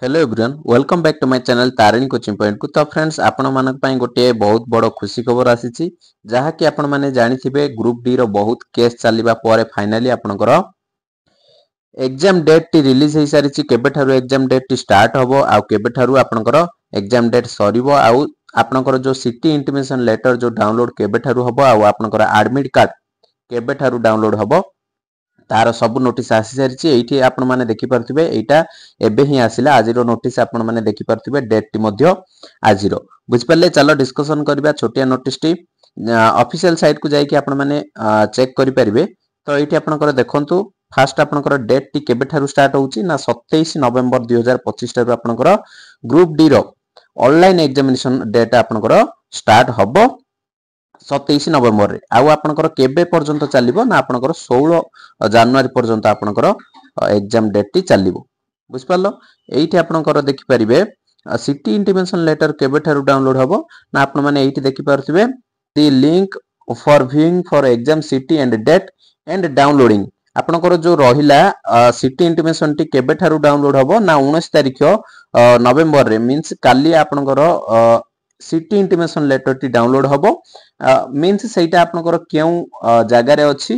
Hello everyone welcome back to my channel Tarini coaching point को। तो friends आपण मानक पई गोटे बहुत बड़ खुशी खबर आसीची जहा कि आपण माने जानिथिबे ग्रुप डी रो बहुत केस चलीबा परे फाइनली आपनकर एग्जाम डेट टी रिलीज हे सारिची। केबे थारु एग्जाम डेट टी स्टार्ट होबो आ केबे थारु आपनकर एग्जाम डेट सरीबो आ आपनकर जो सिटी इंटिमेशन लेटर जो डाउनलोड केबे थारु होबो आ आपनकर एडमिट कार्ड केबे थारु डाउनलोड होबो तार सब नोटिस आसी सारिची। एठी आपण माने देखि परथिबे एटा एबे ही आसिला आजिरो नोटिस आपण माने देखि परथिबे डेट टी मध्य आजिरो बुझ परले। चलो डिस्कशन करबा छोटिया नोटिस टी ऑफिशियल साइट को जाई कि आपण माने चेक करि परिबे। तो एठी आपनकर देखंतु फास्ट आपनकर डेट टी केबे थारु स्टार्ट होउची ना 27 नवंबर 2025 थारु आपनकर ग्रुप डी रो ऑनलाइन एग्जामिनेशन डेट आपनकर स्टार्ट होबो 27 नवंबर रे। आउ आपनकर केबे पर्यंत चलिबो ना आपनकर 16 जनवरी पर्यंत आपनकर एग्जाम डेट टी चलिबो बुझ परलो। एठी आपनकर देखि परिबे सिटी इंटिमेशन लेटर केबे थारु डाउनलोड होबो ना आपण माने एठी देखि परथिबे the link for viewing for exam city and date and downloading आपनकर जो रहिला सिटी इंटिमेशन टी केबे थारु डाउनलोड होबो ना 19 तारिख नवंबर रे मींस काली आपनकर सिटी इंटिमेशन लेटर टी डाउनलोड होबो मींस सेटा आपनकर केउ जागा रे अछि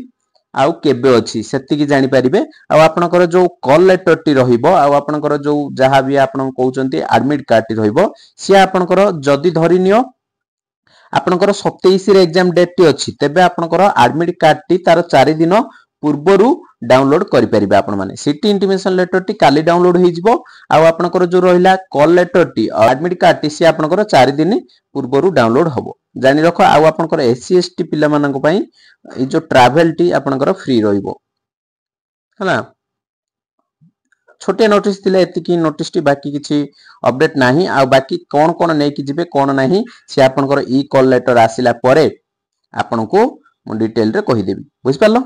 आउ केबे अछि सेति की जानि परिबे। आ आपनकर जो कॉल लेटर टी रहिबो आ आपनकर जो जहा भी आपन कहउचंती एडमिट कार्ड टी रहिबो से आपनकर जदी धरि नियो आपनकर 27 रे एग्जाम डेट टी अछि तेबे आपनकर एडमिट कार्ड टी तार 4 दिन पूर्वरु डाउनलोड करि परिबे। आपण माने सिटी इंटिमेशन लेटर टी काली डाउनलोड हे जिवो आ आपनकर जो रहिला कॉल लेटर टी एडमिट कार्ड टी से आपनकर 4 दिन पूर्वरु डाउनलोड होबो जानि रखो। आ आपनकर एससी एसटी पिला मानक पई ए जो ट्रैवल टी आपनकर फ्री रहिबो हला। छोटे नोटिस थिले एतिकी नोटिस टी बाकी किछि अपडेट नाही आ बाकी कोन कोन नै कि जिबे कोन नाही से आपनकर ई कॉल लेटर आसिला परे आपनको मु डिटेल रे कहि देबी बुझ परलो।